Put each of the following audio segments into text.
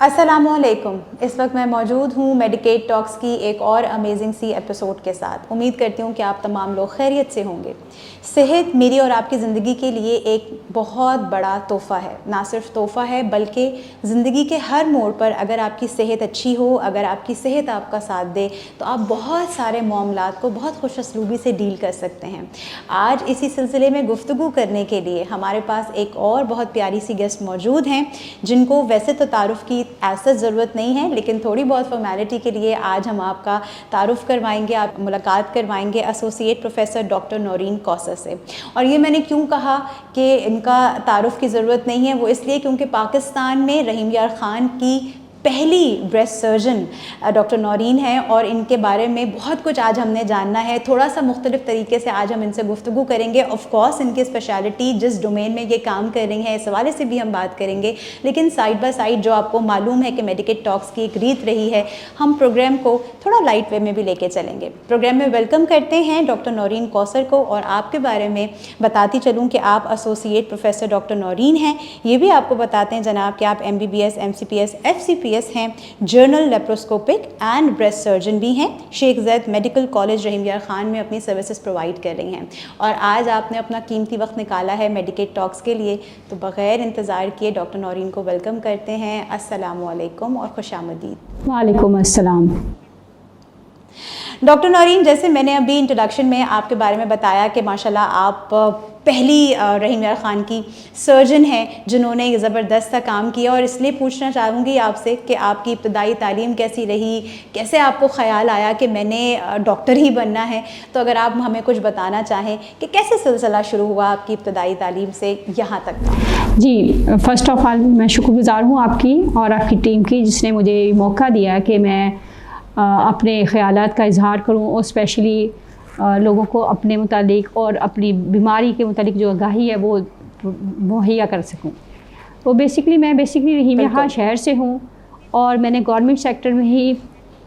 अस्सलामुअलैकुम। इस वक्त मैं मौजूद हूँ मेडिकेट टॉक्स की एक और अमेजिंग सी एपिसोड के साथ। उम्मीद करती हूँ कि आप तमाम लोग खैरियत से होंगे। सेहत मेरी और आपकी ज़िंदगी के लिए एक बहुत बड़ा तोहफ़ा है। ना सिर्फ तोहफ़ा है बल्कि ज़िंदगी के हर मोड़ पर अगर आपकी सेहत अच्छी हो, अगर आपकी सेहत आपका साथ दे तो आप बहुत सारे मामलात को बहुत खुश असलूबी से डील कर सकते हैं। आज इसी सिलसिले में गुफ्तगू करने के लिए हमारे पास एक और बहुत प्यारी सी गेस्ट मौजूद हैं, जिनको वैसे तो तारुफ़ की ऐसा ज़रूरत नहीं है, लेकिन थोड़ी बहुत फॉर्मेलिटी के लिए आज हम आपका तारुफ़ करवाएंगे, आप मुलाकात करवाएंगे associate professor doctor Naureen Kausar से। और ये मैंने क्यों कहा कि इनका तारुफ़ की ज़रूरत नहीं है, वो इसलिए क्योंकि पाकिस्तान में रहीम यार ख़ान की पहली ब्रेस्ट सर्जन डॉक्टर नौरीन है और इनके बारे में बहुत कुछ आज हमने जानना है। थोड़ा सा मुख्तलिफ़ तरीके से आज हम इनसे गुफ्तगू करेंगे। ऑफ कोर्स इनकी स्पेशलिटी जिस डोमेन में ये काम कर रही हैं इस हवाले से भी हम बात करेंगे, लेकिन साइड बाय साइड जो आपको मालूम है कि मेडिकेट टॉक्स की एक रीत रही है, हम प्रोग्राम को थोड़ा लाइट वे में भी लेके चलेंगे। प्रोग्राम में वेलकम करते हैं डॉक्टर नौरीन कौसर को और आपके बारे में बताती चलूँ कि आप एसोसिएट प्रोफेसर डॉक्टर नौरीन हैं। ये भी आपको बताते हैं जनाब कि आप MBBS, MCPS, FCPS हैं, journal laparoscopic and breast surgeon भी हैं। शेख ज़ैद मेडिकल कॉलेज रहीम यार ख़ान में अपनी सर्विसेज प्रोवाइड कर रही हैं। और आज आपने अपना कीमती वक्त निकाला है मेडिकेट टॉक्स के लिए, तो बग़ैर इंतज़ार किए डॉक्टर नौरीन को वेलकम करते हैं। अस्सलामुअलैकुम और खुशामदीद। वालेकुम अस्सलाम। डॉक्टर नौरीन, जैसे मैंने अभी इंट्रोडक्शन में आपके बारे में बताया कि माशाल्लाह आप पहली रहीम यार ख़ान की सर्जन हैं जिन्होंने ये ज़बरदस्त सा काम किया, और इसलिए पूछना चाहूँगी आपसे कि आपकी इब्तदाई तालीम कैसी रही, कैसे आपको ख़याल आया कि मैंने डॉक्टर ही बनना है। तो अगर आप हमें कुछ बताना चाहें कि कैसे सिलसिला शुरू हुआ आपकी इब्तदाई तालीम से यहाँ तक का। जी, फ़र्स्ट ऑफ़ ऑल मैं शुक्रगुज़ार हूँ आपकी और आपकी टीम की, जिसने मुझे मौका दिया कि मैं अपने ख़यालात का इजहार करूँ और स्पेशली लोगों को अपने मुतालिक और अपनी बीमारी के मुतालिक जो आगाही है वो मुहैया कर सकूं। तो मैं बेसिकली रहीम यार ख़ान शहर से हूं और मैंने गवर्नमेंट सेक्टर में ही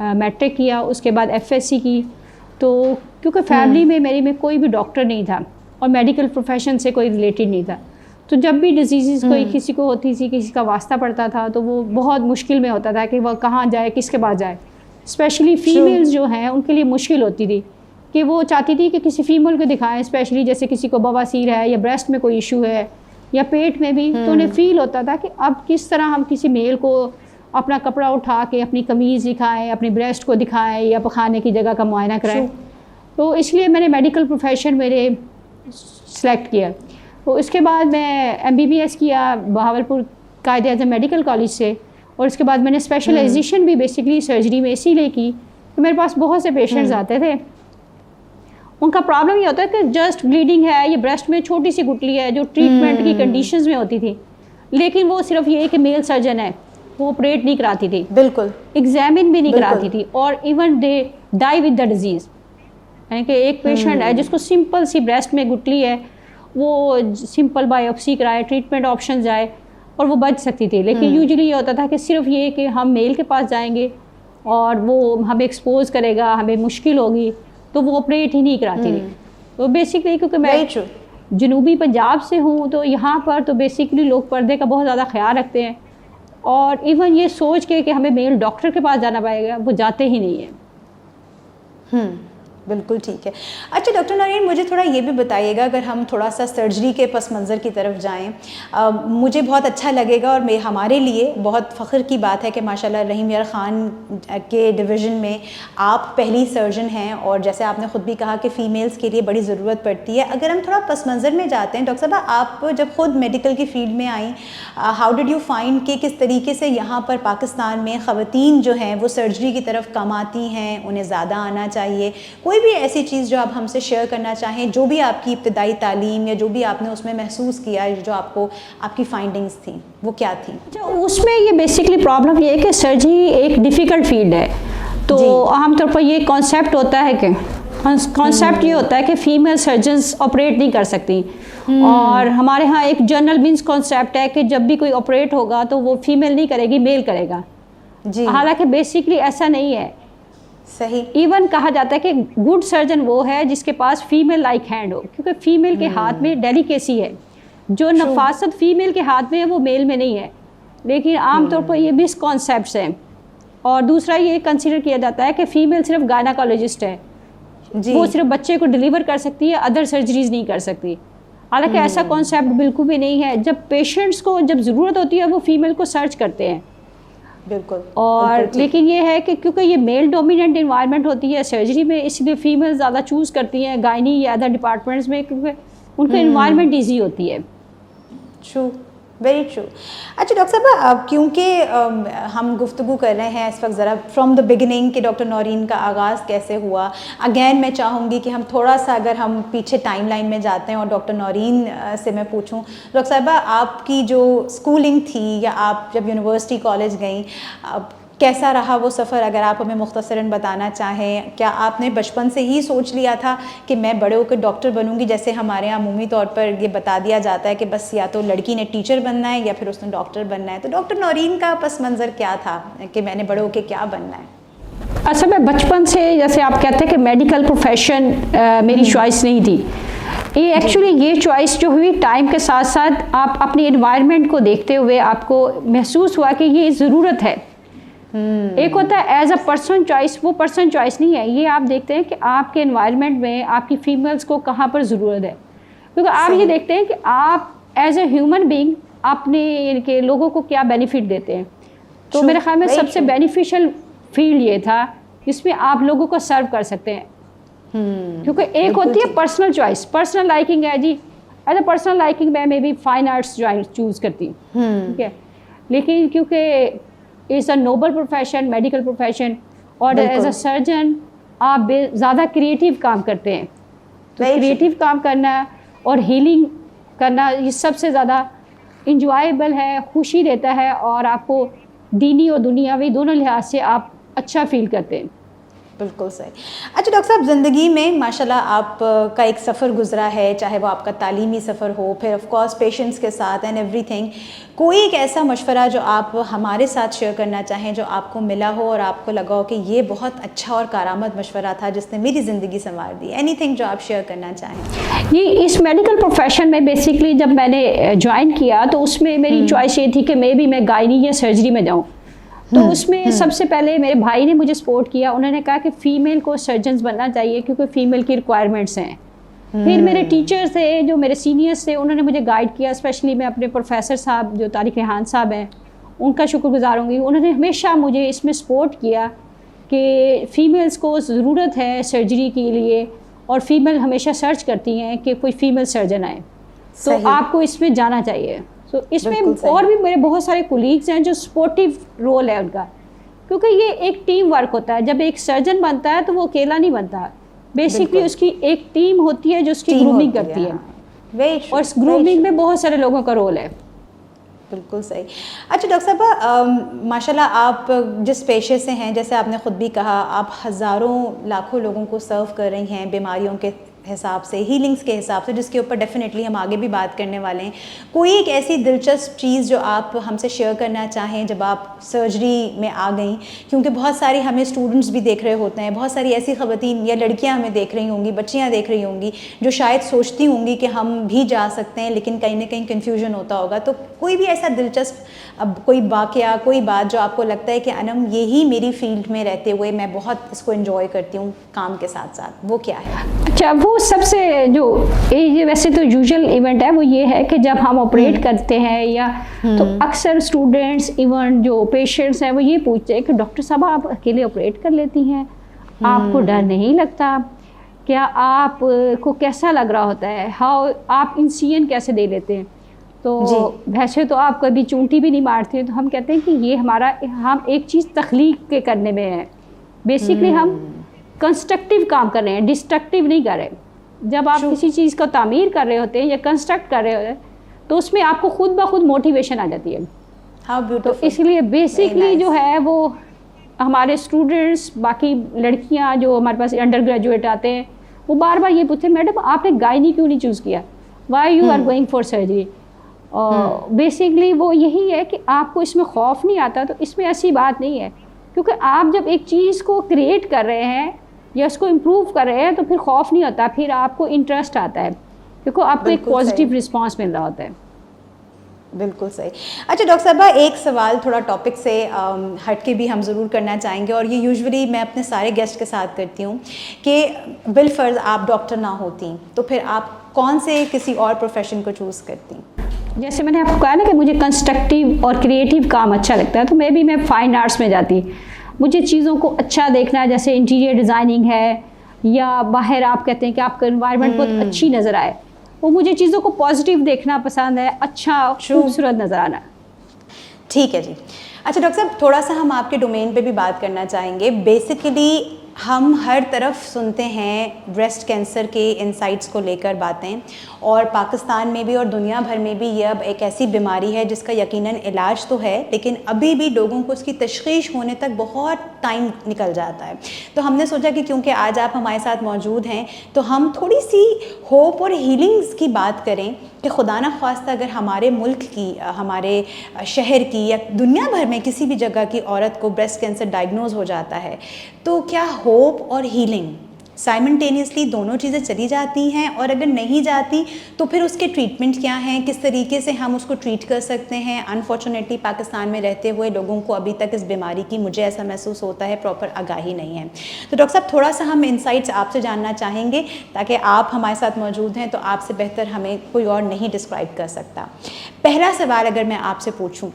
मैट्रिक किया, उसके बाद FSC की। तो क्योंकि फैमिली में मेरी में कोई भी डॉक्टर नहीं था और मेडिकल प्रोफेशन से कोई रिलेटेड नहीं था, तो जब भी डिजीज़ कोई किसी को होती थी, किसी का वास्ता पड़ता था, तो वो बहुत मुश्किल में होता था कि वह कहाँ जाए, किसके पास जाए। स्पेशली फ़ीमेल्स जो हैं उनके लिए मुश्किल होती थी कि वो चाहती थी कि किसी फीमेल को दिखाएं, स्पेशली जैसे किसी को बवासीर है या ब्रेस्ट में कोई इशू है या पेट में भी, तो उन्हें फ़ील होता था कि अब किस तरह हम किसी मेल को अपना कपड़ा उठा के अपनी कमीज़ दिखाएं, अपनी ब्रेस्ट को दिखाएं या पखाने की जगह का मुआयना कराएं। तो इसलिए मैंने मेडिकल प्रोफेशन मेरे सेलेक्ट किया। तो इसके बाद मैं MBBS किया बहावलपुर कायदे आज़म मेडिकल कॉलेज से, और उसके बाद मैंने स्पेशलाइजेशन भी बेसिकली सर्जरी में इसीलिए की कि मेरे पास बहुत से पेशेंट्स आते थे, उनका प्रॉब्लम ये होता है कि जस्ट ब्लीडिंग है, ये ब्रेस्ट में छोटी सी गुठली है जो ट्रीटमेंट की कंडीशंस में होती थी, लेकिन वो सिर्फ ये कि मेल सर्जन है, वो ऑपरेट नहीं कराती थी, बिल्कुल एग्जामिन भी नहीं कराती थी, और even they die with the disease. यानी कि एक पेशेंट है जिसको सिंपल सी ब्रेस्ट में गुठली है, वो सिंपल बायोप्सी कराए, ट्रीटमेंट ऑप्शन जाए और वो बच सकती थी। लेकिन यूजुअली ये होता था कि सिर्फ ये कि हम मेल के पास जाएंगे और वो हमें एक्सपोज करेगा, हमें मुश्किल होगी, तो वो ऑपरेट ही नहीं कराती थी। तो बेसिकली क्योंकि मैं जनूबी पंजाब से हूँ, तो यहाँ पर तो बेसिकली लोग पर्दे का बहुत ज़्यादा ख्याल रखते हैं, और इवन ये सोच के कि हमें मेल डॉक्टर के पास जाना पड़ेगा, वो जाते ही नहीं है। बिल्कुल ठीक है। अच्छा डॉक्टर नौरीन, मुझे थोड़ा ये भी बताइएगा, अगर हम थोड़ा सा सर्जरी के पस मंज़र की तरफ जाएं, मुझे बहुत अच्छा लगेगा और हमारे लिए बहुत फ़ख्र की बात है कि माशाल्लाह रहीम यार ख़ान के डिवीज़न में आप पहली सर्जन हैं, और जैसे आपने ख़ुद भी कहा कि फ़ीमेल्स के लिए बड़ी ज़रूरत पड़ती है। अगर हम थोड़ा पस मंज़र में जाते हैं, डॉक्टर साहब आप जब ख़ुद मेडिकल की फ़ील्ड में आई, हाउ डिड यू फाइंड कि किस तरीके से यहाँ पर पाकिस्तान में ख़वातीन जो हैं वो सर्जरी की तरफ कम आती हैं, उन्हें ज़्यादा आना चाहिए? कोई भी ऐसी चीज़ जो आप हमसे शेयर करना चाहें, जो भी आपकी इब्तदाई तालीम या जो भी आपने उसमें महसूस किया, जो आपको आपकी फाइंडिंग्स थी, वो क्या थी? उसमें ये बेसिकली प्रॉब्लम ये है कि सर्जरी एक डिफ़िकल्ट फील्ड है, तो आमतौर पर ये कॉन्सेप्ट होता है कि ये होता है कि फ़ीमेल सर्जन्स ऑपरेट नहीं कर सकती, और हमारे यहाँ एक जनरल मीन्स कॉन्सेप्ट है कि जब भी कोई ऑपरेट होगा तो वो फीमेल नहीं करेगी, मेल करेगा। हालांकि बेसिकली ऐसा नहीं है। सही। इवन कहा जाता है कि गुड सर्जन वो है जिसके पास फीमेल लाइक हैंड हो, क्योंकि फीमेल के हाथ में डेलिकेसी है, जो नफासत फीमेल के हाथ में है वो मेल में नहीं है। लेकिन आमतौर पर ये मिसकॉन्सेप्ट्स हैं। और दूसरा ये कंसीडर किया जाता है कि फ़ीमेल सिर्फ गायनेकोलॉजिस्ट है, वो सिर्फ बच्चे को डिलीवर कर सकती है, अदर सर्जरीज नहीं कर सकती। हालांकि ऐसा कॉन्सेप्ट बिल्कुल भी नहीं है। जब पेशेंट्स को जब ज़रूरत होती है वो फीमेल को सर्च करते हैं। बिल्कुल। और लेकिन ये है कि क्योंकि ये मेल डोमिनेंट इन्वायरमेंट होती है सर्जरी में, इसलिए फीमेल ज़्यादा चूज़ करती हैं गायनी या अदर डिपार्टमेंट्स में, क्योंकि उनका इन्वायरमेंट ईजी होती है। True, very true. अच्छा डॉक्टर साहब, क्योंकि हम गुफ्तगू कर रहे हैं इस वक्त ज़रा फ्रॉम द बिगिनिंग कि डॉक्टर नौरीन का आगाज़ कैसे हुआ, अगेन मैं चाहूँगी कि हम थोड़ा सा अगर हम पीछे टाइमलाइन में जाते हैं और डॉक्टर नौरीन से मैं पूछूँ, डॉक्टर साहब आपकी जो स्कूलिंग थी या आप जब यूनिवर्सिटी कॉलेज गई, कैसा रहा वो सफ़र, अगर आप हमें मुख्तसरन बताना चाहें। क्या आपने बचपन से ही सोच लिया था कि मैं बड़े होकर डॉक्टर बनूंगी, जैसे हमारे यहाँ अमूमी तौर पर ये बता दिया जाता है कि बस या तो लड़की ने टीचर बनना है या फिर उसने डॉक्टर बनना है, तो डॉक्टर नौरीन का पस मंज़र क्या था कि मैंने बड़े होकर क्या बनना है? अच्छा, मैं बचपन से, जैसे आप कहते हैं कि मेडिकल प्रोफेशन मेरी चॉइस नहीं थी, ये एक्चुअली ये चॉइस जो हुई टाइम के साथ साथ आप अपनी एनवायरनमेंट को देखते हुए आपको महसूस हुआ कि ये ज़रूरत है। एक होता है एज अ पर्सन चॉइस, वो पर्सन चॉइस नहीं है, ये आप देखते हैं कि आपके एनवायरनमेंट में आपकी फीमेल्स को कहाँ पर ज़रूरत है, क्योंकि आप ये देखते हैं कि आप एज ए ह्यूमन बीइंग अपने के लोगों को क्या बेनिफिट देते हैं। तो मेरे ख्याल में सबसे बेनिफिशियल फील्ड ये था जिसमें आप लोगों को सर्व कर सकते हैं। क्योंकि एक होती है पर्सनल चॉइस, पर्सनल लाइकिंग है जी, एज अ पर्सनल लाइकिंग मैं may be fine arts choose करती हूँ, ठीक है, लेकिन क्योंकि is a noble profession, medical profession, और एज अ सर्जन आप ज़्यादा क्रिएटिव काम करते हैं, तो क्रिएटिव काम करना और हीलिंग करना ये सबसे ज़्यादा इंजॉयबल है, खुशी देता है, और आपको दीनी और दुनियावी दोनों लिहाज से आप अच्छा फील करते हैं। बिल्कुल सही। अच्छा डॉक्टर साहब, ज़िंदगी में माशाल्लाह आप का एक सफ़र गुजरा है, चाहे वो आपका तालीमी सफ़र हो, फिर ऑफ कोर्स पेशेंट्स के साथ एंड एवरीथिंग, कोई एक ऐसा मशवरा जो आप हमारे साथ शेयर करना चाहें जो आपको मिला हो और आपको लगा हो कि ये बहुत अच्छा और कारामद मशवरा था जिसने मेरी ज़िंदगी संवार दी, एनीथिंग जो आप शेयर करना चाहें? ये इस मेडिकल प्रोफेशन में बेसिकली जब मैंने ज्वाइन किया तो उसमें मेरी चॉइस ये थी कि मैं गायनी या सर्जरी में जाऊँ। तो उसमें सबसे पहले मेरे भाई ने मुझे सपोर्ट किया, उन्होंने कहा कि फ़ीमेल को सर्जन्स बनना चाहिए क्योंकि फ़ीमेल की रिक्वायरमेंट्स हैं। फिर मेरे टीचर्स थे, जो मेरे सीनियर्स थे, उन्होंने मुझे गाइड किया, स्पेशली मैं अपने प्रोफेसर साहब जो तारिक रेहान साहब हैं उनका शुक्रगुजार हूँगी। उन्होंने हमेशा मुझे इसमें सपोर्ट किया कि फ़ीमेल्स को ज़रूरत है सर्जरी के लिए, और फीमेल हमेशा सर्च करती हैं कि कोई फ़ीमेल सर्जन आए, तो आपको इसमें जाना चाहिए। तो इसमें और भी मेरे बहुत सारे कोलीग्स हैं जो सपोर्टिव रोल है उनका, क्योंकि ये एक टीम वर्क होता है। जब एक सर्जन बनता है तो वो अकेला नहीं बनता, बेसिकली उसकी एक टीम होती है जो उसकी ग्रूमिंग करती है, और इस ग्रूमिंग में बहुत सारे लोगों का रोल है। बिल्कुल सही। अच्छा डॉक्टर साहब, माशाल्लाह आप जिस पेशे से हैं, जैसे आपने ख़ुद भी कहा, आप हज़ारों लाखों लोगों को सर्व कर रही हैं बीमारियों के हिसाब से, हीलिंग्स के हिसाब से, जिसके ऊपर डेफिनेटली हम आगे भी बात करने वाले हैं। कोई एक ऐसी दिलचस्प चीज़ जो आप हमसे शेयर करना चाहें जब आप सर्जरी में आ गई, क्योंकि बहुत सारी हमें स्टूडेंट्स भी देख रहे होते हैं, बहुत सारी ऐसी ख़वातीन या लड़कियां हमें देख रही होंगी, बच्चियां देख रही होंगी जो शायद सोचती होंगी कि हम भी जा सकते हैं, लेकिन कहीं ना कहीं कन्फ्यूजन होता होगा। तो कोई भी ऐसा दिलचस्प अब कोई वाक़या, कोई बात जो आपको लगता है कि अनम यही मेरी फील्ड में रहते हुए मैं बहुत इसको एंजॉय करती हूँ काम के साथ साथ, वो क्या है? अच्छा, वो सबसे जो ये वैसे तो यूजुअल इवेंट है वो ये है कि जब हम ऑपरेट करते हैं या तो अक्सर स्टूडेंट्स इवन जो पेशेंट्स हैं वो ये पूछते हैं कि डॉक्टर साहब आप अकेले ऑपरेट कर लेती हैं, आपको डर नहीं लगता क्या, आप को कैसा लग रहा होता है, हाउ आप इंसिजन कैसे दे लेते हैं? तो वैसे तो आप कभी चूंटी भी नहीं मारते, तो हम कहते हैं कि ये हमारा, हम एक चीज़ तख्लीक के करने में है, बेसिकली हम कंस्ट्रक्टिव काम कर रहे हैं, डिस्ट्रक्टिव नहीं कर रहे। जब आप किसी चीज़ को तामीर कर रहे होते हैं या कंस्ट्रक्ट कर रहे होते हैं तो उसमें आपको खुद ब खुद मोटिवेशन आ जाती है। तो इसलिए बेसिकली जो है वो हमारे स्टूडेंट्स, बाकी लड़कियां जो हमारे पास अंडर ग्रेजुएट आते हैं, वो बार बार ये पूछते हैं मैडम आपने गायनी क्यों नहीं चूज़ किया, why you are going for surgery. Basically वो यही है कि आपको इसमें खौफ नहीं आता, तो इसमें ऐसी बात नहीं है, क्योंकि आप जब एक चीज़ को क्रिएट कर रहे हैं या उसको इम्प्रूव कर रहे हैं तो फिर खौफ नहीं होता, फिर आपको इंटरेस्ट आता है, क्योंकि आपको एक पॉजिटिव रिस्पांस मिल रहा होता है। बिल्कुल सही। अच्छा डॉक्टर साहबा, एक सवाल थोड़ा टॉपिक से हट के भी हम ज़रूर करना चाहेंगे, और ये यूजुअली मैं अपने सारे गेस्ट के साथ करती हूँ कि बिलफर्ज आप डॉक्टर ना होती तो फिर आप कौन से किसी और प्रोफेशन को चूज़ करती? जैसे मैंने आपको कहा ना कि मुझे कंस्ट्रक्टिव और क्रिएटिव काम अच्छा लगता है, तो मैं फ़ाइन आर्ट्स में जाती। मुझे चीज़ों को अच्छा देखना है, जैसे इंटीरियर डिज़ाइनिंग है या बाहर आप कहते हैं कि आपका एनवायरनमेंट बहुत अच्छी नज़र आए, वो मुझे चीज़ों को पॉजिटिव देखना पसंद है, अच्छा खूबसूरत नज़र आना। ठीक है जी। अच्छा डॉक्टर साहब, थोड़ा सा हम आपके डोमेन पे भी बात करना चाहेंगे। बेसिकली हम हर तरफ सुनते हैं ब्रेस्ट कैंसर के इनसाइट्स को लेकर बातें, और पाकिस्तान में भी और दुनिया भर में भी ये अब एक ऐसी बीमारी है जिसका यकीनन इलाज तो है, लेकिन अभी भी लोगों को उसकी तशख़ीस होने तक बहुत टाइम निकल जाता है। तो हमने सोचा कि क्योंकि आज आप हमारे साथ मौजूद हैं तो हम थोड़ी सी होप और हीलिंग्स की बात करें कि खुदा न ख्वास्ता अगर हमारे मुल्क की, हमारे शहर की या दुनिया भर में किसी भी जगह की औरत को ब्रेस्ट कैंसर डायग्नोज हो जाता है, तो क्या होप और हीलिंग साइमल्टेनियसली दोनों चीज़ें चली जाती हैं, और अगर नहीं जाती तो फिर उसके ट्रीटमेंट क्या हैं, किस तरीके से हम उसको ट्रीट कर सकते हैं? अनफॉर्चुनेटली पाकिस्तान में रहते हुए लोगों को अभी तक इस बीमारी की, मुझे ऐसा महसूस होता है, प्रॉपर आगाही नहीं है। तो डॉक्टर साहब, थोड़ा सा हम इंसाइट्स आपसे जानना चाहेंगे, ताकि आप हमारे साथ मौजूद हैं तो आपसे बेहतर हमें कोई और नहीं डिस्क्राइब कर सकता। पहला सवाल अगर मैं आपसे पूछूँ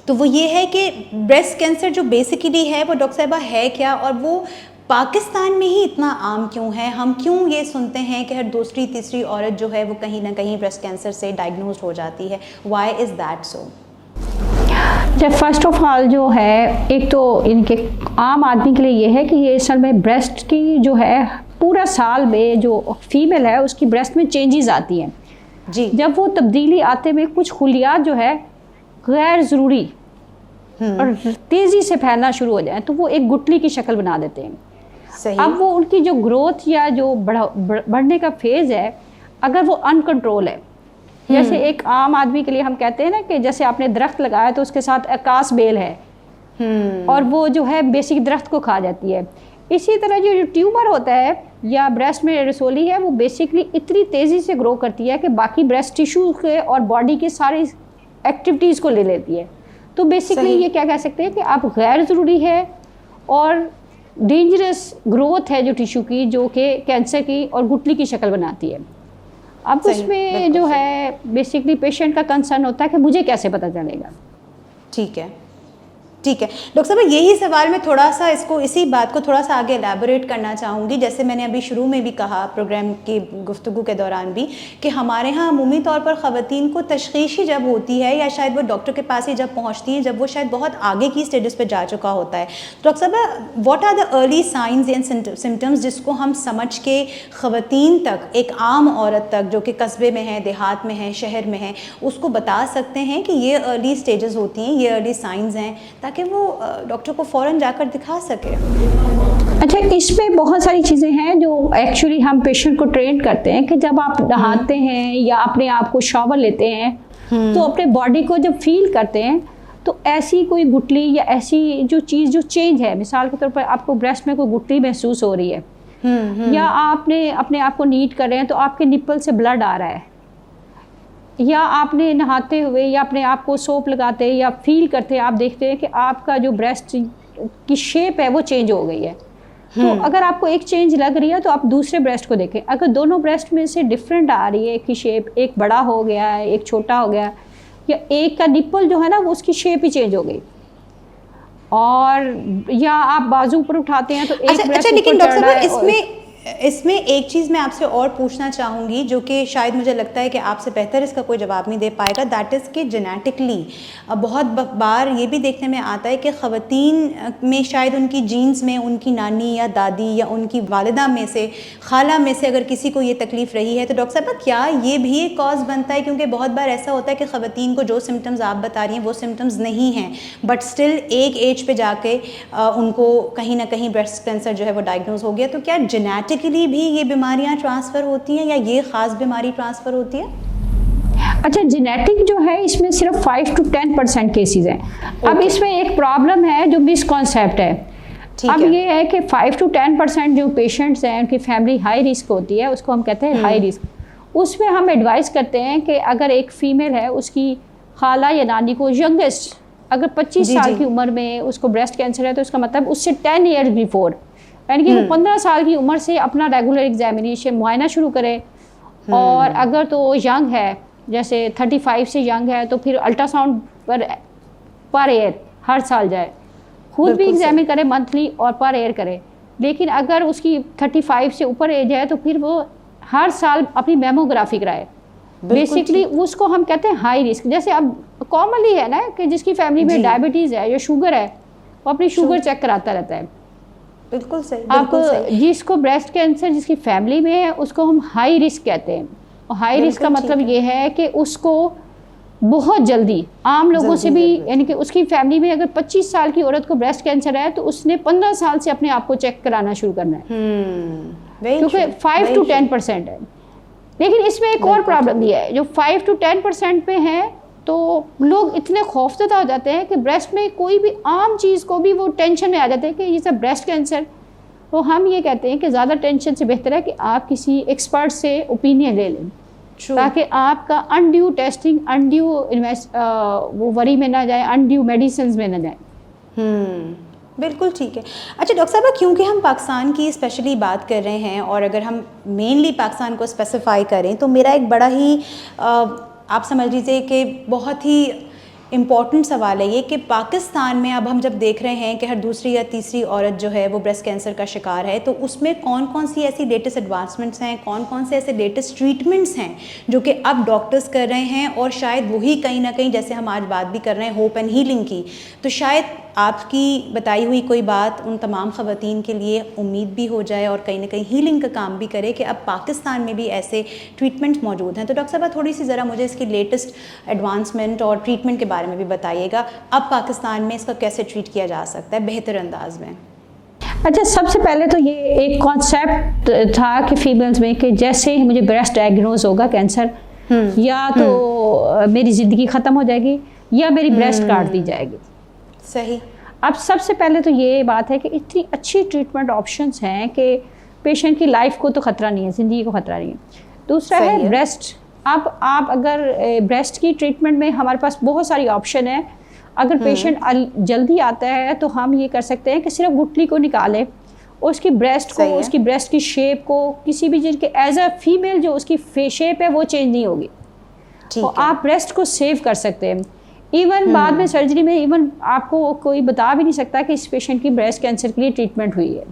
तो वो ये है कि ब्रेस्ट कैंसर जो बेसिकली है वो डॉक्टर साहबा है क्या, और वो पाकिस्तान में ही इतना आम क्यों है? हम क्यों ये सुनते हैं कि हर दूसरी तीसरी औरत जो है वो कहीं ना कहीं ब्रेस्ट कैंसर से डायग्नोज हो जाती है? Why is that so? जब फर्स्ट ऑफ ऑल जो है, एक तो इनके आम आदमी के लिए ये है कि ये असल में ब्रेस्ट की जो है पूरा साल में जो फीमेल है उसकी ब्रेस्ट में चेंजेस आती हैं जी। जब वो तब्दीली आते में कुछ खुलियात जो है गैर ज़रूरी और तेज़ी से फैलना शुरू हो जाए तो वो एक गुठली की शक्ल बना देते हैं। सही। अब वो उनकी जो ग्रोथ या जो बढ़ने का फेज़ है, अगर वो अनकंट्रोल है, जैसे एक आम आदमी के लिए हम कहते हैं ना कि जैसे आपने दरख्त लगाया तो उसके साथ आकाश बेल है और वो जो है बेसिक दरख्त को खा जाती है। इसी तरह जो ट्यूमर होता है या ब्रेस्ट में रसोली है, वो बेसिकली इतनी तेज़ी से ग्रो करती है कि बाकी ब्रेस्ट टिश्यू के और बॉडी के सारी एक्टिविटीज़ को ले लेती है। तो बेसिकली ये क्या कह सकते हैं कि आप गैर ज़रूरी है और डेंजरस ग्रोथ है जो टिश्यू की, जो कि कैंसर की और गुठली की शक्ल बनाती है। अब उसमें जो है बेसिकली पेशेंट का कंसर्न होता है कि मुझे कैसे पता चलेगा। ठीक है, ठीक है डॉक्टर साहब, यही सवाल मैं थोड़ा सा इसी बात को थोड़ा सा आगे एलैबोरेट करना चाहूँगी। जैसे मैंने अभी शुरू में भी कहा प्रोग्राम की गुफ्तगू के दौरान भी कि हमारे यहाँ अमूमी तौर पर ख़वातीन को तशख़ीस ही जब होती है या शायद वो डॉक्टर के पास ही जब पहुँचती हैं जब वो शायद बहुत आगे की स्टेजेस पे जा चुका होता है। डॉक्टर साहब, what are the early signs and symptoms जिसको हम समझ के ख़वातीन तक, एक आम औरत तक जो कि कस्बे में है, देहात में है, शहर में है, उसको बता सकते हैं कि ये अर्ली स्टेजेस होती हैं, ये अर्ली साइंस हैं, ताकि वो डॉक्टर को फ़ौरन जाकर दिखा सके? अच्छा, इसमें बहुत सारी चीज़ें हैं जो एक्चुअली हम पेशेंट को ट्रेन करते हैं कि जब आप नहाते हैं या अपने आप को शॉवर लेते हैं तो अपने बॉडी को जब फील करते हैं तो ऐसी कोई गुठली या ऐसी जो चीज़ जो चेंज है, मिसाल के तौर पर आपको ब्रेस्ट में कोई गुठली महसूस हो रही है या आपने अपने आप को नीट कर रहे हैं तो आपके निप्पल से ब्लड आ रहा है, या आपने नहाते हुए या अपने आप को सोप लगाते या फील करते आप देखते हैं कि आपका जो ब्रेस्ट की शेप है वो चेंज हो गई है। तो अगर आपको एक चेंज लग रही है तो आप दूसरे ब्रेस्ट को देखें। अगर दोनों ब्रेस्ट में से डिफरेंट आ रही है, एक की शेप, एक बड़ा हो गया है, एक छोटा हो गया, या एक का निप्पल जो है ना वो उसकी शेप ही चेंज हो गई, और या आप बाजू ऊपर उठाते हैं तो एक ब्रेस्ट लेकिन डॉक्टर साहब इसमें एक चीज़ मैं आपसे और पूछना चाहूँगी जो कि शायद मुझे लगता है कि आपसे बेहतर इसका कोई जवाब नहीं दे पाएगा, दैट इज़ कि जेनेटिकली बहुत बार ये भी देखने में आता है कि ख़वातीन में शायद उनकी जीन्स में उनकी नानी या दादी या उनकी वालिदा में से, खाला में से अगर किसी को ये तकलीफ़ रही है तो डॉक्टर साहब क्या ये भी एक कॉज बनता है? क्योंकि बहुत बार ऐसा होता है कि ख़वातीन को जो सिम्टम्स आप बता रही हैं वो सिम्टम्स नहीं हैं, बट स्टिल एक एज पे जाके उनको कहीं ना कहीं ब्रेस्ट कैंसर जो है वो डायग्नोज हो गया। तो क्या जेनेटिकली भी ये बीमारियां ट्रांसफ़र होती हैं या ये ख़ास बीमारी ट्रांसफ़र होती है? अच्छा, जेनेटिक जो है इसमें सिर्फ 5 to 10% केसेस हैं। अब इसमें एक प्रॉब्लम है जो मिसकॉन्सेप्ट है। अब ये है कि 5 to 10% जो पेशेंट्स हैं उनकी फैमिली हाई रिस्क होती है, उसको हम कहते हैं हाई रिस्क। उसमें हम एडवाइस करते हैं कि अगर एक फ़ीमेल है उसकी खाला या नानी को यंगेस्ट अगर 25 जी, साल जी। की उम्र में उसको ब्रेस्ट कैंसर है तो उसका मतलब उससे 10 ईयर्स बिफोर, यानी कि वो 15 साल की उम्र से अपना रेगुलर एग्जामिनेशन मुआयना शुरू करे। और अगर तो यंग है, जैसे 35 से यंग है, तो फिर अल्ट्रासाउंड पर ईयर हर साल जाए, खुद भी बिल्कुल सही। एग्जामिन करे मंथली और पर ईयर करे। लेकिन अगर उसकी 35 से ऊपर एज है तो फिर वो हर साल अपनी मेमोग्राफी कराए। बिल्कुल बेसिकली उसको हम कहते हैं हाई रिस्क। जैसे अब कॉमनली है ना कि जिसकी फैमिली में जी। डायबिटीज़ है या शुगर है वो अपनी शुगर चेक कराता रहता है। बिल्कुल सही, अब बिल्कुल सही। जिसको ब्रेस्ट कैंसर जिसकी फैमिली में है उसको हम हाई रिस्क कहते हैं। और हाई रिस्क का बिल्कुल मतलब ठीक है। ये है कि उसको बहुत जल्दी, आम लोगों से भी, जल्दी यानी कि उसकी फैमिली में अगर 25 साल की औरत को ब्रेस्ट कैंसर है तो उसने 15 साल से अपने आप को चेक कराना शुरू करना है, क्योंकि 5 to 10% है। लेकिन इसमें एक और प्रॉब्लम ये है, जो 5 to 10% पे है तो लोग इतने खौफजदा हो जाते हैं कि ब्रेस्ट में कोई भी आम चीज़ को भी वो टेंशन में आ जाते हैं कि ये सब ब्रेस्ट कैंसर। तो हम ये कहते हैं कि ज़्यादा टेंशन से बेहतर है कि आप किसी एक्सपर्ट से ओपिनियन ले लें, ताकि आपका अनड्यू टेस्टिंग, अनड्यू वो वरी में ना जाए, अनड्यू मेडिसिन में ना जाए। बिल्कुल ठीक है। अच्छा डॉक्टर साहब, क्योंकि हम पाकिस्तान की स्पेशली बात कर रहे हैं और अगर हम मेनली पाकिस्तान को स्पेसिफाई करें तो मेरा एक बड़ा ही आप समझ लीजिए कि बहुत ही इम्पॉर्टेंट सवाल है ये कि पाकिस्तान में अब हम जब देख रहे हैं कि हर दूसरी या तीसरी औरत जो है वो ब्रेस्ट कैंसर का शिकार है, तो उसमें कौन कौन सी ऐसी लेटेस्ट एडवांसमेंट्स हैं, कौन कौन से ऐसे लेटेस्ट ट्रीटमेंट्स हैं जो कि अब डॉक्टर्स कर रहे हैं, और शायद वही कहीं ना कहीं, जैसे हम आज बात भी कर रहे हैं होप एंड हीलिंग की, तो शायद आपकी बताई हुई कोई बात उन तमाम ख़वातीन के लिए उम्मीद भी हो जाए और कहीं ना कहीं हीलिंग का काम भी करे कि अब पाकिस्तान में भी ऐसे ट्रीटमेंट्स मौजूद हैं। तो डॉक्टर साहब थोड़ी सी ज़रा मुझे इसकी लेटेस्ट एडवांसमेंट और ट्रीटमेंट के बारे में भी बताइएगा, अब पाकिस्तान में इसका कैसे ट्रीट किया जा सकता है बेहतर अंदाज में। अच्छा, सबसे पहले तो ये एक कॉन्सेप्ट था कि फीमेल्स में कि जैसे ही मुझे ब्रेस्ट डायग्नोज होगा कैंसर, या तो मेरी ज़िंदगी ख़त्म हो जाएगी या मेरी ब्रेस्ट काट दी जाएगी। सही। अब सबसे पहले तो ये बात है कि इतनी अच्छी ट्रीटमेंट ऑप्शंस हैं कि पेशेंट की लाइफ को तो ख़तरा नहीं है, ज़िंदगी को ख़तरा नहीं है। दूसरा है ब्रेस्ट। अब आप अगर ब्रेस्ट की ट्रीटमेंट में हमारे पास बहुत सारी ऑप्शन है। अगर पेशेंट जल्दी आता है तो हम ये कर सकते हैं कि सिर्फ गुठली को निकालें, उसकी ब्रेस्ट को, उसकी ब्रेस्ट की शेप को, किसी भी चीज़ के एज अ फीमेल जो उसकी शेप है वो चेंज नहीं होगी, तो आप ब्रेस्ट को सेव कर सकते हैं। इवन बाद में सर्जरी में इवन आपको कोई बता भी नहीं सकता कि इस पेशेंट की ब्रेस्ट कैंसर के लिए ट्रीटमेंट हुई है।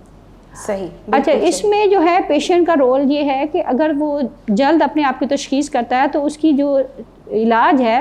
सही। अच्छा, इसमें जो है पेशेंट का रोल ये है कि अगर वो जल्द अपने आप की तशखीस करता है तो उसकी जो इलाज है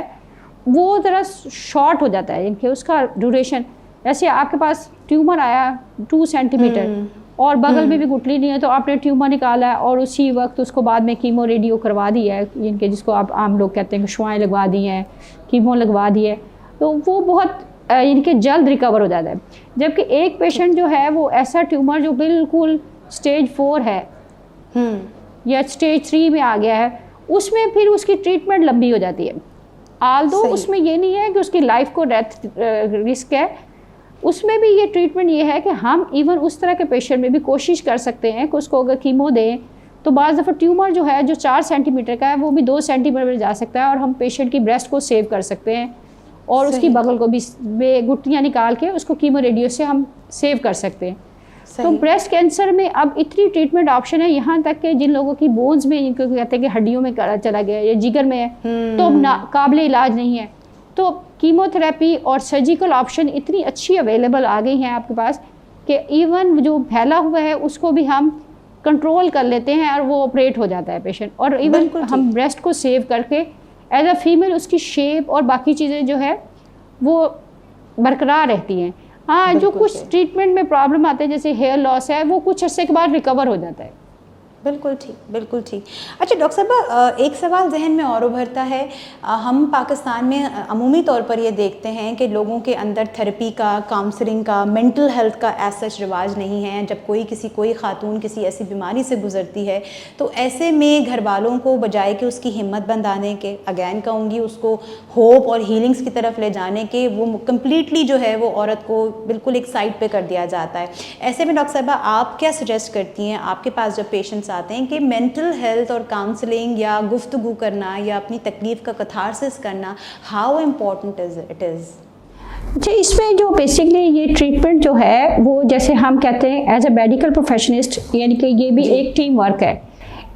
वो ज़रा शॉर्ट हो जाता है, इनके उसका ड्यूरेशन। जैसे आपके पास ट्यूमर आया 2 सेंटीमीटर और बगल में भी गुठली नहीं है, तो आपने ट्यूमर निकाला और उसी वक्त उसको बाद में कीमो रेडियो करवा दी है, इनके जिसको आप आम लोग कहते हैं कि शुआएँ लगवा दी हैं, कीमो लगवा दी है, तो वो बहुत इनके जल्द रिकवर हो जाता है। जबकि एक पेशेंट जो है वो ऐसा ट्यूमर जो बिल्कुल स्टेज 4 है या स्टेज 3 में आ गया है, उसमें फिर उसकी ट्रीटमेंट लंबी हो जाती है। आल्दो उसमें ये नहीं है कि उसकी लाइफ को डेथ रिस्क है, उसमें भी ये ट्रीटमेंट ये है कि हम इवन उस तरह के पेशेंट में भी कोशिश कर सकते हैं कि उसको अगर कीमो दें तो बाज़ दफ़ा ट्यूमर जो है जो 4 सेंटीमीटर का है वो भी 2 सेंटीमीटर जा सकता है और हम पेशेंट की ब्रेस्ट को सेव कर सकते हैं और उसकी बगल को भी गुठलियाँ निकाल के उसको कीमो रेडियो से हम सेव कर सकते हैं। तो ब्रेस्ट कैंसर में अब इतनी ट्रीटमेंट ऑप्शन है, यहाँ तक कि जिन लोगों की बोन्स में, जिनको कहते हैं कि हड्डियों में चला गया या जिगर में है तो अब काबिल इलाज नहीं है, तो कीमोथेरेपी और सर्जिकल ऑप्शन इतनी अच्छी अवेलेबल आ गई हैं आपके पास कि इवन जो फैला हुआ है उसको भी हम कंट्रोल कर लेते हैं और वो ऑपरेट हो जाता है पेशेंट। और इवन हम ब्रेस्ट को सेव करके एज अ फीमेल उसकी शेप और बाकी चीज़ें जो है वो बरकरार रहती हैं। हाँ, जो कुछ ट्रीटमेंट में प्रॉब्लम आते हैं जैसे हेयर लॉस है वो कुछ अर्से के बाद रिकवर हो जाता है। बिल्कुल ठीक, बिल्कुल ठीक। अच्छा डॉक्टर साहब, एक सवाल जहन में और उभरता है, हम पाकिस्तान में अमूमी तौर पर ये देखते हैं कि लोगों के अंदर थेरेपी का, काउंसलिंग का, मेंटल हेल्थ का ऐसा रिवाज नहीं है। जब कोई खातून किसी ऐसी बीमारी से गुजरती है तो ऐसे में घर वालों को बजाय कि उसकी हिम्मत बंधाने के, अगैन कहूँगी उसको होप और हीलिंग्स की तरफ ले जाने के, वो कम्प्लीटली जो है वो औरत को बिल्कुल एक साइड पर कर दिया जाता है। ऐसे में डॉक्टर साहब आप क्या सजेस्ट करती हैं, आपके पास जब पेशेंट्स पेशेंट्स आते हैं कि मेंटल हेल्थ और काउंसलिंग या गुफ्तगू करना या अपनी तकलीफ़ का कथारसिस करना, हाउ इम्पोर्टेंट इट इज़? जी, इसमें जो बेसिकली ये ट्रीटमेंट जो है वो जैसे हम कहते हैं एज ए मेडिकल प्रोफेशनिस्ट, यानी कि ये भी एक टीम वर्क है।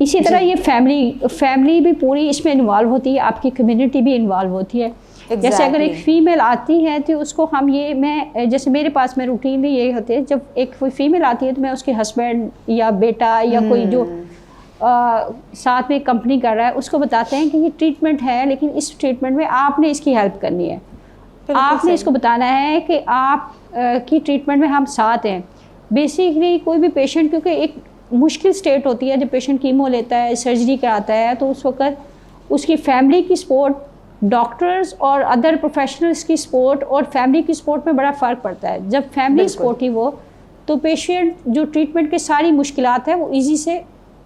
इसी तरह ये फैमिली भी पूरी इसमें इन्वॉल्व होती है, आपकी कम्युनिटी भी इन्वॉल्व होती है। जैसे अगर एक फ़ीमेल आती है तो उसको हम मैं जैसे मेरे पास में रूटीन भी ये होते हैं, जब एक कोई फीमेल आती है तो मैं उसके हस्बैंड या बेटा या कोई जो साथ में कंपनी कर रहा है उसको बताते हैं कि ये ट्रीटमेंट है, लेकिन इस ट्रीटमेंट में आपने इसकी हेल्प करनी है, आपने इसको बताना है कि आप की ट्रीटमेंट में हम साथ हैं। बेसिकली कोई भी पेशेंट, क्योंकि एक मुश्किल स्टेट होती है जब पेशेंट कीमो लेता है, सर्जरी कराता है, तो उस वक्त उसकी फैमिली की सपोर्ट, डॉक्टर्स और अदर प्रोफेशनल्स की सपोर्ट और फैमिली की सपोर्ट में बड़ा फ़र्क पड़ता है। जब फैमिली सपोर्टिव हो तो पेशेंट जो ट्रीटमेंट की सारी मुश्किलात है वो इजी से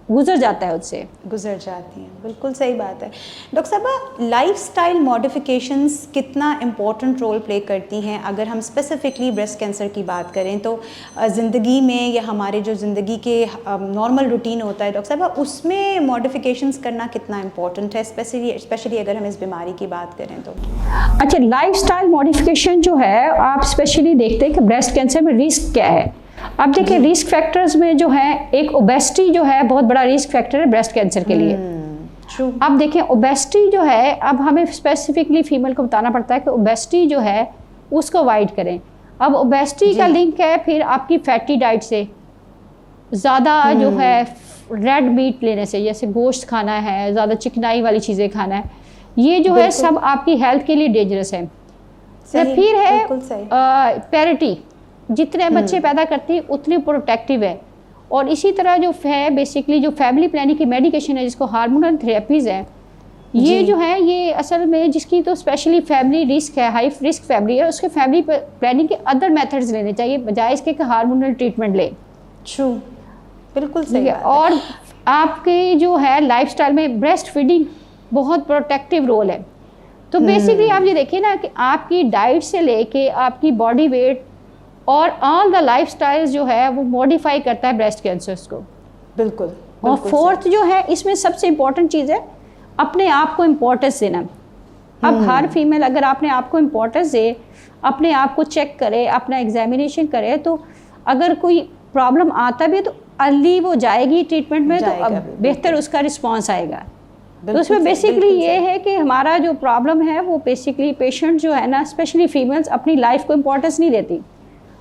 गुजर जाता है, उससे गुजर जाती हैं। बिल्कुल सही बात है। डॉक्टर साहबा, लाइफस्टाइल मॉडिफिकेशंस कितना इम्पोर्टेंट रोल प्ले करती हैं? अगर हम स्पेसिफिकली ब्रेस्ट कैंसर की बात करें तो ज़िंदगी में या हमारे जो ज़िंदगी के नॉर्मल रूटीन होता है डॉक्टर साहबा, उसमें मॉडिफिकेशंस करना कितना इम्पोर्टेंट है, स्पेशली अगर हम इस बीमारी की बात करें तो? अच्छा, लाइफस्टाइल मॉडिफिकेशन जो है आप स्पेशली देखते हैं कि ब्रेस्ट कैंसर में रिस्क क्या है। अब देखिए रिस्क फैक्टर्स में जो है एक ओबेसिटी जो है बहुत बड़ा रिस्क फैक्टर है ब्रेस्ट कैंसर के लिए। अब देखिए ओबेसिटी जो है, अब हमें स्पेसिफिकली फीमेल को बताना पड़ता है कि ओबेसिटी जो है उसको अवॉइड करें। अब ओबेसिटी का लिंक है फिर आपकी फैटी डाइट से, ज़्यादा जो है रेड मीट लेने से, जैसे गोश्त खाना है, ज़्यादा चिकनाई वाली चीज़ें खाना है, ये जो है सब आपकी हेल्थ के लिए डेंजरस है। फिर है पैरिटी, जितने बच्चे पैदा करती है उतने प्रोटेक्टिव है। और इसी तरह जो है बेसिकली जो फैमिली प्लानिंग की मेडिकेशन है जिसको हार्मोनल थेरेपीज़ है, ये जो है ये असल में जिसकी तो स्पेशली फैमिली रिस्क है, हाई रिस्क फैमिली है, उसके फैमिली प्लानिंग के अदर मेथड्स लेने चाहिए बजाय इसके कि हार्मोनल ट्रीटमेंट ले। ट्रू, बिल्कुल सही। और आपके जो है लाइफस्टाइल में ब्रेस्ट फीडिंग बहुत प्रोटेक्टिव रोल है। तो बेसिकली आप ये देखिए ना कि आपकी डाइट से लेके आपकी बॉडी वेट और ऑल द लाइफस्टाइल जो है वो मॉडिफाई करता है ब्रेस्ट कैंसर्स को। बिल्कुल। और फोर्थ जो है इसमें सबसे इम्पोर्टेंट चीज़ है अपने आप को इम्पोर्टेंस देना। अब हर फीमेल अगर आपने आप को इम्पोर्टेंस दे, अपने आप को चेक करे, अपना एग्जामिनेशन करे, तो अगर कोई प्रॉब्लम आता भी है तो अर्ली वो जाएगी ट्रीटमेंट में, तो अब बेहतर उसका रिस्पॉन्स आएगा। तो उसमें बेसिकली ये है कि हमारा जो प्रॉब्लम है वो बेसिकली पेशेंट जो है ना, स्पेशली फीमेल्स अपनी लाइफ को इम्पोर्टेंस नहीं देती,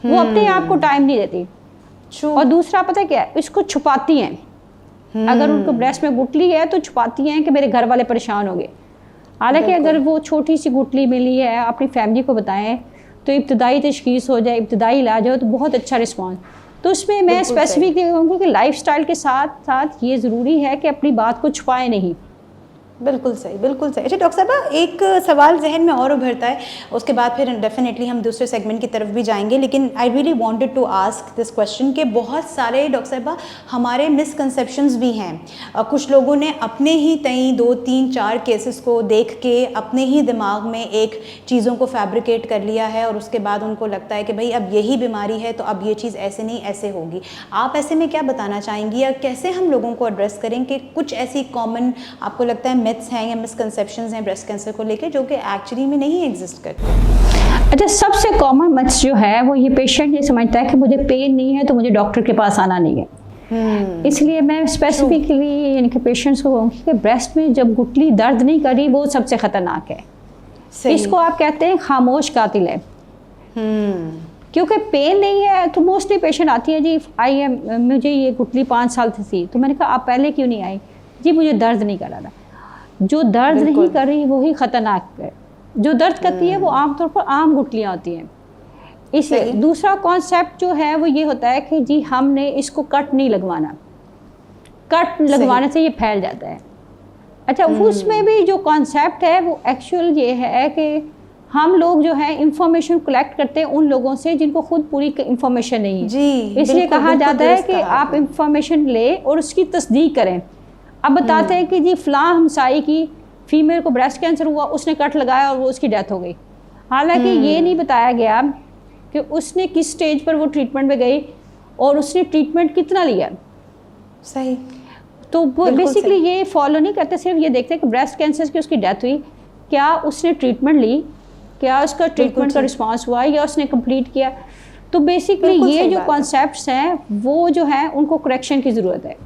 वो अपने आप को टाइम नहीं देती। और दूसरा पता है क्या है, इसको छुपाती हैं। अगर उनको ब्रेस्ट में गुठली है तो छुपाती हैं कि मेरे घर वाले परेशान होंगे। हालांकि अगर वो छोटी सी गुठली मिली है अपनी फैमिली को बताएं तो इब्तदाई तशखीस हो जाए, इब्तदाई इलाज हो तो बहुत अच्छा रिस्पॉन्स। तो उसमें मैं स्पेसिफिक कहूँगी कि लाइफस्टाइल के साथ साथ ये ज़रूरी है कि अपनी बात को छुपाएं नहीं। बिल्कुल सही, बिल्कुल सही। अच्छा डॉक्टर साहब, एक सवाल जहन में और उभरता है, उसके बाद फिर डेफिनेटली हम दूसरे सेगमेंट की तरफ भी जाएंगे, लेकिन I really wanted to ask this question कि बहुत सारे डॉक्टर साहब हमारे मिसकंसेप्शंस भी हैं। कुछ लोगों ने अपने ही तई 2, 3, 4 केसेस को देख के अपने ही दिमाग में एक चीज़ों को फैब्रिकेट कर लिया है और उसके बाद उनको लगता है कि भाई अब यही बीमारी है तो अब ये चीज़ ऐसे नहीं ऐसे होगी। आप ऐसे में क्या बताना चाहेंगी या कैसे हम लोगों को एड्रेस करें कि कुछ ऐसी कॉमन आपको लगता है मिथ्स हैं या मिसकंसेप्शंस हैं ब्रेस्ट कैंसर को लेके जो कि एक्चुअली में नहीं एग्जिस्ट करते? अच्छा, सबसे कॉमन मिथ्स जो है वो ये पेशेंट ये समझता है कि मुझे पेन नहीं है तो मुझे डॉक्टर के पास आना नहीं है। इसलिए मैं स्पेसिफिकली यानी कि पेशेंट्स को कहूँगी कि ब्रेस्ट में जब गुठली दर्द नहीं कर रही वो सबसे ख़तरनाक है। इसको आप कहते हैं खामोश कातिल है। क्योंकि पेन नहीं है तो मोस्टली पेशेंट आती है जी मुझे ये गुठली 5 साल से थी, तो मैंने कहा आप पहले क्यों नहीं आई? जी मुझे दर्द नहीं कर रहा था। जो दर्द नहीं कर रही वही ख़तरनाक है। जो दर्द करती है वो आमतौर पर आम गुठलियाँ होती हैं। इसलिए दूसरा कॉन्सेप्ट जो है वो ये होता है कि जी हमने इसको कट नहीं लगवाना, कट लगवाने से ये फैल जाता है। अच्छा, उसमें भी जो कॉन्सेप्ट है वो एक्चुअल ये है कि हम लोग जो है इंफॉर्मेशन कलेक्ट करते हैं उन लोगों से जिनको खुद पूरी इंफॉर्मेशन नहीं है। जी, इसलिए कहा जाता है कि आप इंफॉर्मेशन लें और उसकी तस्दीक करें। अब बताते हैं कि जी फ़लाँ हमसाई की फ़ीमेल को ब्रेस्ट कैंसर हुआ, उसने कट लगाया और वो उसकी डेथ हो गई। हालांकि ये नहीं बताया गया कि उसने किस स्टेज पर वो ट्रीटमेंट में गई और उसने ट्रीटमेंट कितना लिया। सही। तो बेसिकली सही। ये फॉलो नहीं करते, सिर्फ ये देखते हैं कि ब्रेस्ट कैंसर की उसकी डेथ हुई, क्या उसने ट्रीटमेंट ली, क्या उसका ट्रीटमेंट का ठीक। रिस्पांस हुआ या उसने कंप्लीट किया। तो बेसिकली बिल्कुल ये सही जो बात है। कॉन्सेप्ट्स हैं वो जो हैं उनको करेक्शन की ज़रूरत है।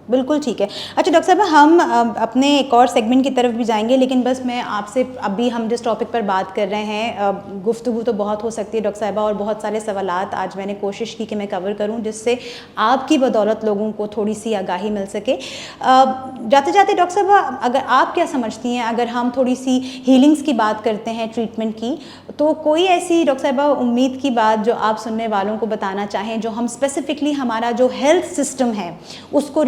बिल्कुल ठीक है। अच्छा डॉक्टर साहब, हम अपने एक और सेगमेंट की तरफ भी जाएंगे, लेकिन बस मैं आपसे अभी हम जिस टॉपिक पर बात कर रहे हैं, गुफ्तगू तो बहुत हो सकती है डॉक्टर साहिबा, और बहुत सारे सवालात आज मैंने कोशिश की कि मैं कवर करूं जिससे आपकी बदौलत लोगों को थोड़ी सी आगाही मिल सके। जाते जाते डॉक्टर साहबा, अगर आप क्या समझती हैं, अगर हम थोड़ी सी हीलिंग्स की बात करते हैं, ट्रीटमेंट की, तो कोई ऐसी डॉक्टर साहिबा उम्मीद की बात जो आप सुनने वालों को बताना चाहें, जो हम स्पेसिफिकली हमारा जो हेल्थ सिस्टम है उसको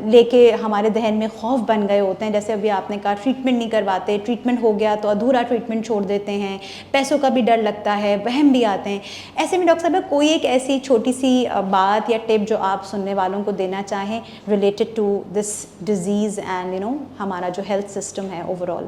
लेके हमारे जहन में खौफ बन गए होते हैं। जैसे अभी आपने कहा ट्रीटमेंट नहीं करवाते, ट्रीटमेंट हो गया तो अधूरा ट्रीटमेंट छोड़ देते हैं, पैसों का भी डर लगता है, वहम भी आते हैं। ऐसे में डॉक्टर साहब कोई एक ऐसी छोटी सी बात या टिप जो आप सुनने वालों को देना चाहें related to this disease and हमारा जो हेल्थ सिस्टम है ओवरऑल।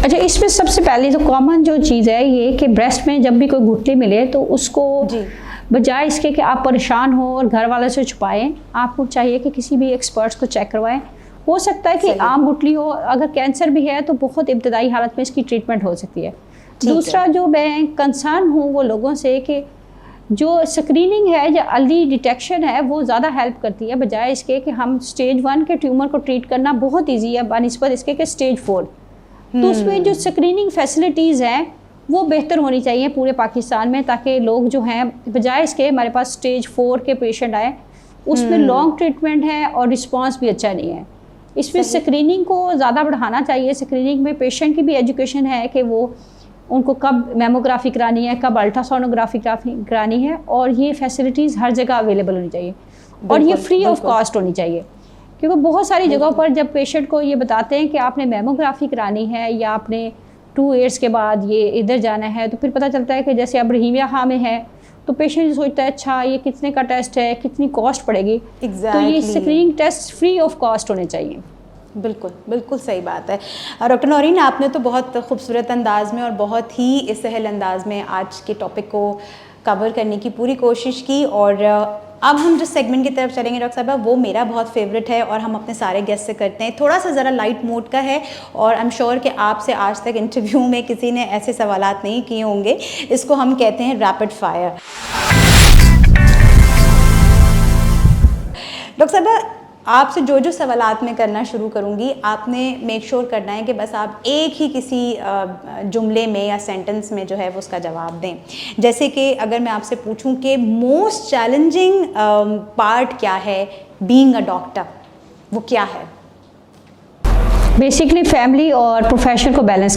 अच्छा, इसमें सबसे पहले तो कॉमन जो चीज़ है ये कि ब्रेस्ट में जब भी कोई गुठली मिले तो उसको जी, बजाय इसके कि आप परेशान हो और घर वालों से छुपाएं, आपको चाहिए कि किसी भी एक्सपर्ट्स को चेक करवाएं। हो सकता है कि सही। आम गुठली हो, अगर कैंसर भी है तो बहुत इब्तदाई हालत में इसकी ट्रीटमेंट हो सकती है। दूसरा जो मैं कंसर्न हूँ वो लोगों से कि जो स्क्रीनिंग है या अर्ली डिटेक्शन है वो ज़्यादा हेल्प करती है, बजाय इसके कि हम स्टेज 1 के ट्यूमर को ट्रीट करना बहुत ईजी है बनिस्बत इसके कि स्टेज 4। तो उसमें जो स्क्रीनिंग फैसिलिटीज़ हैं वो बेहतर होनी चाहिए पूरे पाकिस्तान में, ताकि लोग जो हैं बजाय इसके हमारे पास स्टेज 4 के पेशेंट आए, उसमें लॉन्ग ट्रीटमेंट है और रिस्पांस भी अच्छा नहीं है। इसमें स्क्रीनिंग को ज़्यादा बढ़ाना चाहिए। स्क्रीनिंग में पेशेंट की भी एजुकेशन है कि वो उनको कब मेमोग्राफी करानी है, कब अल्ट्रासोनोग्राफी करानी है, और ये फैसिलिटीज़ हर जगह अवेलेबल होनी चाहिए और ये फ्री ऑफ कॉस्ट होनी चाहिए। क्योंकि बहुत सारी जगहों पर जब पेशेंट को ये बताते हैं कि आपने मेमोग्राफी करानी है या आपने 2 ईयर्स के बाद ये इधर जाना है, तो फिर पता चलता है कि जैसे अब रहीमिया खां में है तो पेशेंट सोचता है अच्छा ये कितने का टेस्ट है, कितनी कॉस्ट पड़ेगी। तो ये screening test free of cost होने चाहिए। बिल्कुल बिल्कुल सही बात है। डॉक्टर नौरीन, आपने तो बहुत खूबसूरत अंदाज में और बहुत ही सहल अंदाज में आज के टॉपिक को कवर करने की पूरी कोशिश की, और अब हम जिस सेगमेंट की तरफ चलेंगे डॉक्टर साहब वो मेरा बहुत फेवरेट है और हम अपने सारे गेस्ट से करते हैं, थोड़ा सा ज़रा लाइट मोड का है, और आई एम श्योर कि आपसे आज तक इंटरव्यू में किसी ने ऐसे सवालात नहीं किए होंगे। इसको हम कहते हैं रैपिड फायर। डॉक्टर साहब आपसे जो जो सवालात मैं करना शुरू करूँगी, आपने मेक श्योर करना है कि बस आप एक ही किसी जुमले में या सेंटेंस में जो है वो उसका जवाब दें। जैसे कि अगर मैं आपसे पूछूं कि मोस्ट चैलेंजिंग पार्ट क्या है बीइंग अ डॉक्टर, वो क्या है? बेसिकली फैमिली और प्रोफेशन को बैलेंस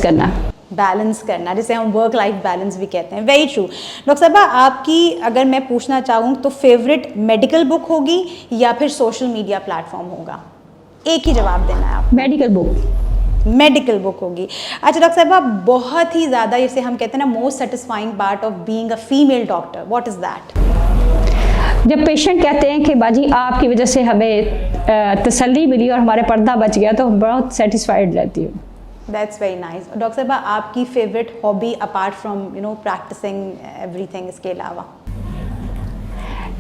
करना, जिसे हम वर्क लाइफ बैलेंस भी कहते हैं। Very true. डॉक्टर साहबा आपकी अगर मैं पूछना चाहूँ तो फेवरेट मेडिकल बुक होगी या फिर सोशल मीडिया प्लेटफॉर्म होगा? एक ही जवाब देना है आप। मेडिकल बुक होगी। अच्छा डॉक्टर साहबा, बहुत ही ज़्यादा जिसे हम कहते हैं ना most satisfying part of being a female doctor, what is that? जब पेशेंट कहते हैं कि बाजी आपकी वजह से हमें तसल्ली मिली और हमारे पर्दा बच गया, तो बहुत सेटिस्फाइड रहती हूँ। That's very nice. डॉक्टर साहबा आपकी favourite hobby apart from practising everything, इसके अलावा?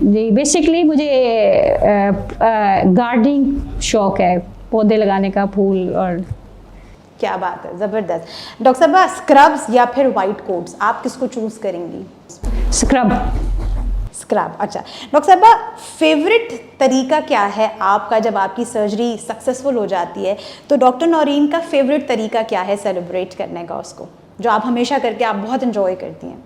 जी बेसिकली मुझे गार्डनिंग शौक है, पौधे लगाने का, फूल। और क्या बात है, ज़बरदस्त। डॉक्टर साहबा स्क्रब्स या फिर वाइट कोट्स, आप किसको चूज़ करेंगी? स्क्रब। अच्छा डॉक्टर साहबा फेवरेट तरीका क्या है आपका जब आपकी सर्जरी सक्सेसफुल हो जाती है, तो डॉक्टर नौरीन का फेवरेट तरीका क्या है सेलिब्रेट करने का, उसको जो आप हमेशा करके आप बहुत इंजॉय करती हैं?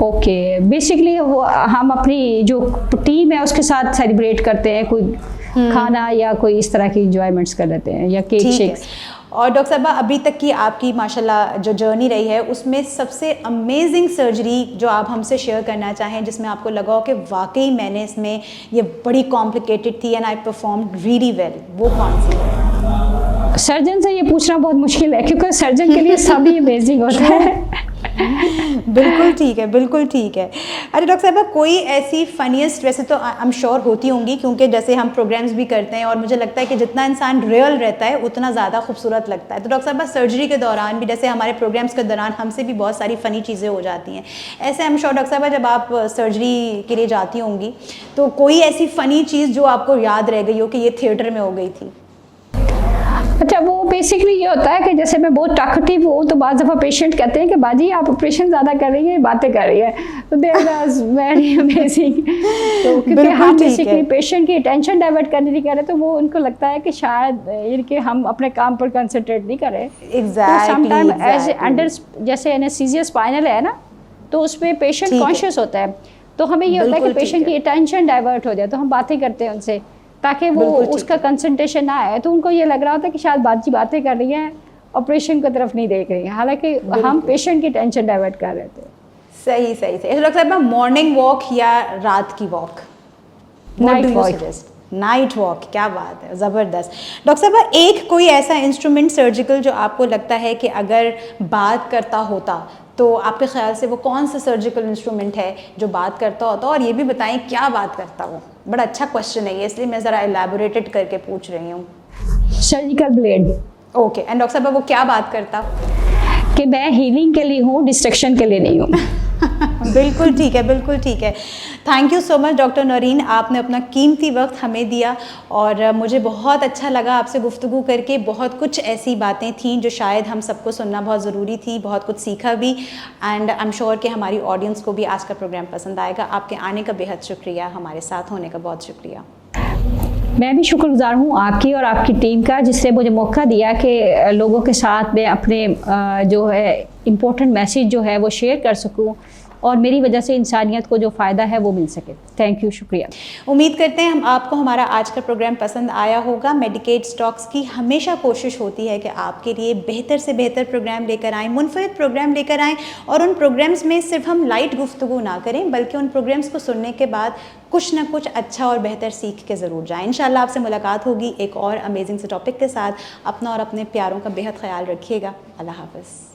ओके, बेसिकली हम अपनी जो टीम है उसके साथ सेलिब्रेट करते हैं, कोई खाना या कोई इस तरह की इंजॉयमेंट्स कर लेते हैं या केक शेक्स। और डॉक्टर साहबा अभी तक की आपकी माशाल्लाह जो जर्नी रही है उसमें सबसे अमेजिंग सर्जरी जो आप हमसे शेयर करना चाहें, जिसमें आपको लगा हो कि वाकई मैंने इसमें ये बड़ी कॉम्प्लिकेटेड थी and I performed really well, वो कौन सी है? सर्जन से ये पूछना बहुत मुश्किल है क्योंकि सर्जन के लिए सभी अमेजिंग होता है। बिल्कुल ठीक है, बिल्कुल ठीक है। अच्छा डॉक्टर साहबा, कोई ऐसी फ़नीएस्ट, वैसे तो आई एम श्योर होती होंगी, क्योंकि जैसे हम प्रोग्राम्स भी करते हैं और मुझे लगता है कि जितना इंसान रियल रहता है उतना ज़्यादा खूबसूरत लगता है। तो डॉक्टर साहबा, सर्जरी के दौरान भी, जैसे हमारे प्रोग्राम्स के दौरान हमसे भी बहुत सारी फ़नी चीज़ें हो जाती हैं, ऐसे आई एम श्योर डॉक्टर साहबा जब आप सर्जरी के लिए जाती होंगी तो कोई ऐसी फ़नी चीज़ जो आपको याद रह गई हो कि ये थिएटर में हो गई थी? अच्छा, वो बेसिकली ये होता है कि जैसे मैं बहुत टॉकेटिव हूँ तो बाज़ दफ़ा पेशेंट कहते हैं कि बाजी आप ऑपरेशन ज़्यादा कर रही हैं, बातें कर रही है, तो देयर वाज वेरी अमेजिंग। तो क्योंकि हम बेसिकली पेशेंट की अटेंशन डाइवर्ट करने नहीं कर रहे, तो वो उनको लगता है कि शायद इनके हम अपने काम पर कंसंट्रेट नहीं कर रहे। तो समटाइम एज अंडर, जैसे एनेस्थीसिया स्पाइनल है ना, तो उसमें पेशेंट कॉन्शियस होता है, तो हमें ये होता है कि पेशेंट की अटेंशन डाइवर्ट हो जाए, तो हम बातें करते हैं उनसे ताकि वो उसका कंसंट्रेशन ना आए, तो उनको ये लग रहा होता है कि शायद बातें कर रही हैं, ऑपरेशन की तरफ नहीं देख रही हैं, हालांकि हम पेशेंट की टेंशन डाइवर्ट कर रहे थे। सही सही सही। डॉक्टर साहब, मॉर्निंग वॉक या रात की walk? Night walk. Night walk, क्या बात है, ज़बरदस्त। डॉक्टर साहब, एक कोई ऐसा इंस्ट्रूमेंट सर्जिकल जो आपको लगता है कि अगर बात करता होता तो आपके ख्याल से वो कौन सा सर्जिकल इंस्ट्रूमेंट है जो बात करता होता? और ये भी बताएं क्या बात करता वो? बड़ा अच्छा क्वेश्चन है ये, इसलिए मैं ज़रा एलैबोरेटेड करके पूछ रही हूँ। Surgical blade. Okay, and doctor साहब वो क्या बात करता? कि मैं हीलिंग के लिए हूँ, डिस्ट्रक्शन के लिए नहीं हूँ। बिल्कुल ठीक है, बिल्कुल ठीक है। Thank you so much doctor Naureen, आपने अपना कीमती वक्त हमें दिया और मुझे बहुत अच्छा लगा आपसे गुफ्तगू करके। बहुत कुछ ऐसी बातें थीं जो शायद हम सबको सुनना बहुत ज़रूरी थी, बहुत कुछ सीखा भी, एंड आई एम श्योर कि हमारी ऑडियंस को भी आज का प्रोग्राम पसंद आएगा। आपके आने का बेहद शुक्रिया, हमारे साथ होने का बहुत शुक्रिया। मैं भी शुक्रगुजार हूँ आपकी और आपकी टीम का, जिससे मुझे मौका दिया कि लोगों के साथ मैं अपने जो है इम्पोर्टेंट मैसेज जो है वो शेयर कर सकूँ और मेरी वजह से इंसानियत को जो फ़ायदा है वो मिल सके। थैंक यू, शुक्रिया। उम्मीद करते हैं हम आपको हमारा आज का प्रोग्राम पसंद आया होगा। मेडिकेट टॉक्स की हमेशा कोशिश होती है कि आपके लिए बेहतर से बेहतर प्रोग्राम लेकर आएँ, मुनफरिद प्रोग्राम लेकर आएँ, और उन प्रोग्राम्स में सिर्फ हम लाइट गुफ्तगू ना करें बल्कि उन प्रोग्राम्स को सुनने के बाद कुछ ना कुछ अच्छा और बेहतर सीख के ज़रूर जाएँ। इंशाल्लाह आपसे मुलाकात होगी एक और अमेजिंग से टॉपिक के साथ। अपना और अपने प्यारों का बेहद ख्याल रखिएगा। अल्लाह हाफ़िज़।